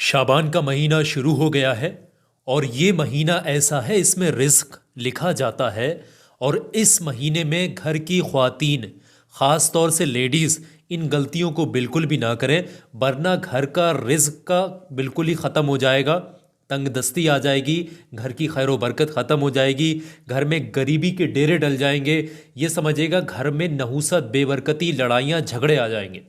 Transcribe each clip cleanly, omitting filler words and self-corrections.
शाबान का महीना शुरू हो गया है और ये महीना ऐसा है इसमें रिस्क लिखा जाता है। और इस महीने में घर की ख्वातीन ख़ास तौर से लेडीज़ इन गलतियों को बिल्कुल भी ना करें, वरना घर का रिस्क का बिल्कुल ही ख़त्म हो जाएगा। तंगदस्ती आ जाएगी, घर की खैर बरकत ख़त्म हो जाएगी, घर में गरीबी के डेरे डल जाएंगे। ये समझिएगा घर में नहुसत, बेबरकती, लड़ाइयाँ, झगड़े आ जाएंगे।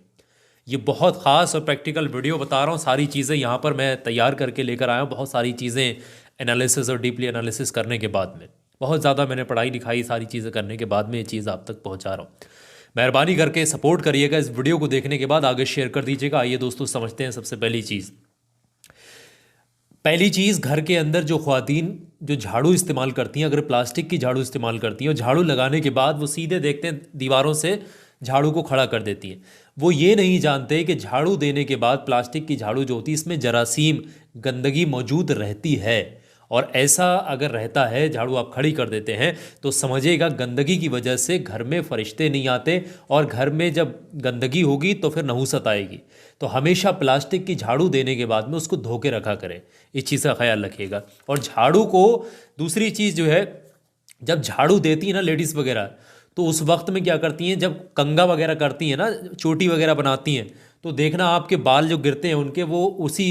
ये बहुत ख़ास और प्रैक्टिकल वीडियो बता रहा हूँ। सारी चीज़ें यहाँ पर मैं तैयार करके लेकर आया हूँ, बहुत सारी चीज़ें एनालिसिस और डीपली एनालिसिस करने के बाद में, बहुत ज़्यादा मैंने पढ़ाई लिखाई सारी चीज़ें करने के बाद में ये चीज़ आप तक पहुँचा रहा हूँ। मेहरबानी करके सपोर्ट करिएगा, इस वीडियो को देखने के बाद आगे शेयर कर दीजिएगा। आइए दोस्तों समझते हैं। सबसे पहली चीज़ घर के अंदर जो ख्वातीन जो झाड़ू इस्तेमाल करती हैं, अगर प्लास्टिक की झाड़ू इस्तेमाल करती हैं और झाड़ू लगाने के बाद वो सीधे देखते हैं दीवारों से झाड़ू को खड़ा कर देती हैं, वो ये नहीं जानते कि झाड़ू देने के बाद प्लास्टिक की झाड़ू जो होती है इसमें जरासीम, गंदगी मौजूद रहती है। और ऐसा अगर रहता है, झाड़ू आप खड़ी कर देते हैं, तो समझिएगा गंदगी की वजह से घर में फरिश्ते नहीं आते, और घर में जब गंदगी होगी तो फिर नहुसत आएगी। तो हमेशा प्लास्टिक की झाड़ू देने के बाद में उसको धो के रखा करें, इस चीज़ का ख्याल रखिएगा। और झाड़ू को, दूसरी चीज़ जो है, जब झाड़ू देती है ना लेडीज़ वगैरह, तो उस वक्त में क्या करती हैं, जब कंघा वगैरह करती हैं ना, चोटी वगैरह बनाती हैं, तो देखना आपके बाल जो गिरते हैं उनके, वो उसी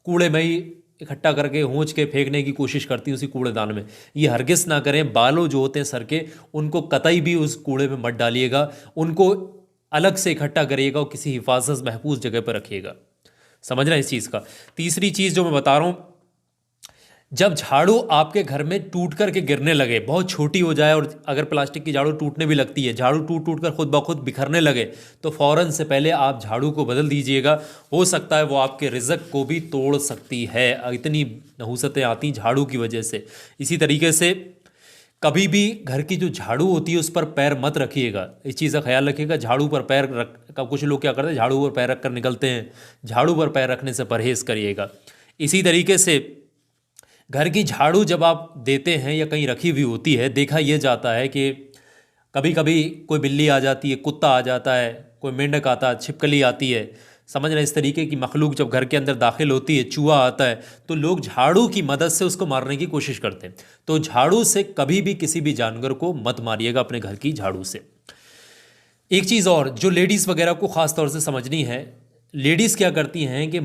कूड़े में ही इकट्ठा करके होंच के फेंकने की कोशिश करती हैं, उसी कूड़ेदान में। ये हरगिज़ ना करें। बालों जो होते हैं सर के, उनको कतई भी उस कूड़े में मत डालिएगा, उनको अलग से इकट्ठा करिएगा और किसी हिफाजत महफूज जगह पर रखिएगा। समझ रहे हैं इस चीज़ का। तीसरी चीज़ जो मैं बता रहा हूँ, जब झाड़ू आपके घर में टूट कर के गिरने लगे, बहुत छोटी हो जाए, और अगर प्लास्टिक की झाड़ू टूटने भी लगती है, झाड़ू टूट टूट कर खुद ब खुद बिखरने लगे, तो फ़ौरन से पहले आप झाड़ू को बदल दीजिएगा। हो सकता है वो आपके रिज़्क को भी तोड़ सकती है, इतनी नहुसतें आती झाड़ू की वजह से। इसी तरीके से कभी भी घर की जो झाड़ू होती है उस पर पैर मत रखिएगा, इस चीज़ का ख्याल रखिएगा। झाड़ू पर पैर रख का कुछ लोग क्या करते हैं, झाड़ू पर पैर रख कर निकलते हैं। झाड़ू पर पैर रखने से परहेज़ करिएगा। इसी तरीके से घर की झाड़ू जब आप देते हैं या कहीं रखी हुई होती है, देखा यह जाता है कि कभी कभी कोई बिल्ली आ जाती है, कुत्ता आ जाता है, कोई मेंढक आता है, छिपकली आती है, समझ रहे हैं, इस तरीके की मखलूक जब घर के अंदर दाखिल होती है, चूहा आता है, तो लोग झाड़ू की मदद से उसको मारने की कोशिश करते हैं। तो झाड़ू से कभी भी किसी भी जानवर को मत मारिएगा, अपने घर की झाड़ू से। एक चीज़ और जो लेडीज़ वगैरह को ख़ास तौर से समझनी है, लेडीज़ क्या करती हैं कि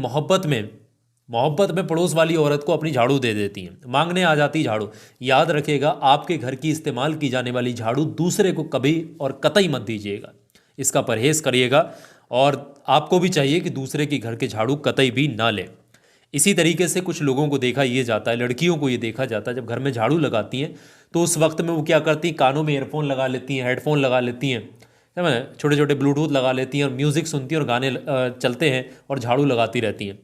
मोहब्बत में पड़ोस वाली औरत को अपनी झाड़ू दे देती हैं, मांगने आ जाती झाड़ू। याद रखिएगा, आपके घर की इस्तेमाल की जाने वाली झाड़ू दूसरे को कभी और कतई मत दीजिएगा, इसका परहेज़ करिएगा। और आपको भी चाहिए कि दूसरे के घर के झाड़ू कतई भी ना लें। इसी तरीके से कुछ लोगों को देखा ये जाता है, लड़कियों को ये देखा जाता है, जब घर में झाड़ू लगाती हैं तो उस वक्त में वो क्या करती हैं, कानों में ईयरफोन लगा लेती हैं, हेडफोन लगा लेती हैं, समझ, छोटे छोटे ब्लूटूथ लगा लेती हैं, और म्यूज़िक सुनती हैं और गाने चलते हैं और झाड़ू लगाती रहती हैं।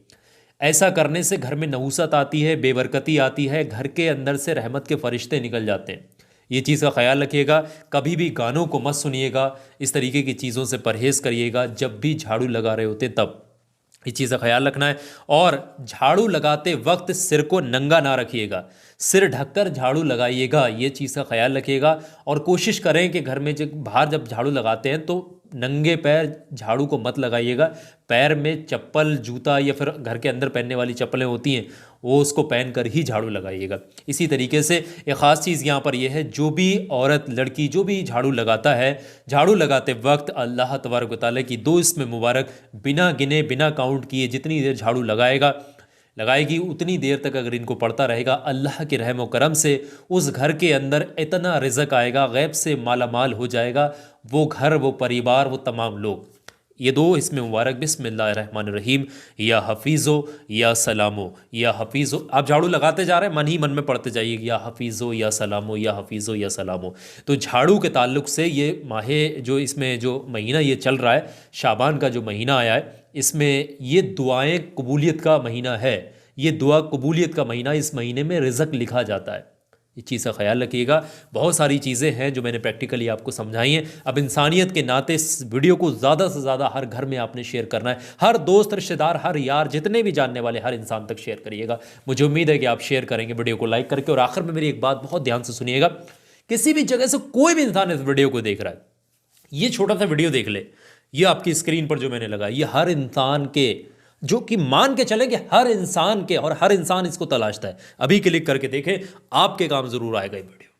ऐसा करने से घर में नहुसत आती है, बेबरकती आती है, घर के अंदर से रहमत के फरिश्ते निकल जाते हैं। ये चीज़ का ख्याल रखिएगा। कभी भी गानों को मत सुनिएगा, इस तरीके की चीज़ों से परहेज़ करिएगा जब भी झाड़ू लगा रहे होते तब, इस चीज़ का ख्याल रखना है। और झाड़ू लगाते वक्त सिर को नंगा ना रखिएगा, सिर ढककर झाड़ू लगाइएगा, ये चीज़ का ख्याल रखिएगा। और कोशिश करें कि घर में जब बाहर जब झाड़ू लगाते हैं तो नंगे पैर झाड़ू को मत लगाइएगा। पैर में चप्पल, जूता या फिर घर के अंदर पहनने वाली चप्पलें होती हैं, वो उसको पहन कर ही झाड़ू लगाइएगा। इसी तरीके से एक ख़ास चीज़ यहाँ पर यह है, जो भी औरत, लड़की जो भी झाड़ू लगाता है, झाड़ू लगाते वक्त अल्लाह तबारक व तआला की दो इसमें मुबारक बिना गिने, बिना काउंट किए, जितनी देर झाड़ू लगाएगी उतनी देर तक अगर इनको पड़ता रहेगा, अल्लाह के रहम व करम से उस घर के अंदर इतना रिज़्क आएगा, गैब से माला माल हो जाएगा वो घर, वो परिवार, वो तमाम लोग। ये दो इसमें मुबारक। बिस्मिल्लाहिर्रहमानिर्रहीम। या हफीज़ो या सलामो, या हफीज़ो। आप झाड़ू लगाते जा रहे हैं, मन ही मन में पढ़ते जाइए, या हफीज़ो या सलामो, या हफीज़ो या सलामो। तो झाड़ू के ताल्लुक से ये माहे जो इसमें जो महीना ये चल रहा है, शाबान का जो महीना आया है, इसमें ये दुआएं कबूलियत का महीना है। ये दुआ कबूलियत का महीना, इस महीने में रिज़्क लिखा जाता है, इस चीज़ का ख्याल रखिएगा। बहुत सारी चीज़ें हैं जो मैंने प्रैक्टिकली आपको समझाई हैं। अब इंसानियत के नाते इस वीडियो को ज़्यादा से ज़्यादा हर घर में आपने शेयर करना है, हर दोस्त, रिश्तेदार, हर यार, जितने भी जानने वाले, हर इंसान तक शेयर करिएगा। मुझे उम्मीद है कि आप शेयर करेंगे वीडियो को लाइक करके। और आखिर में मेरी एक बात बहुत ध्यान से सुनिएगा, किसी भी जगह से कोई भी इंसान इस वीडियो को देख रहा है, ये छोटा सा वीडियो देख ले, ये आपकी स्क्रीन पर जो मैंने लगाया, ये हर इंसान के जो कि मान के चलें कि हर इंसान के और हर इंसान इसको तलाशता है। अभी क्लिक करके देखें, आपके काम ज़रूर आएगा ये वीडियो।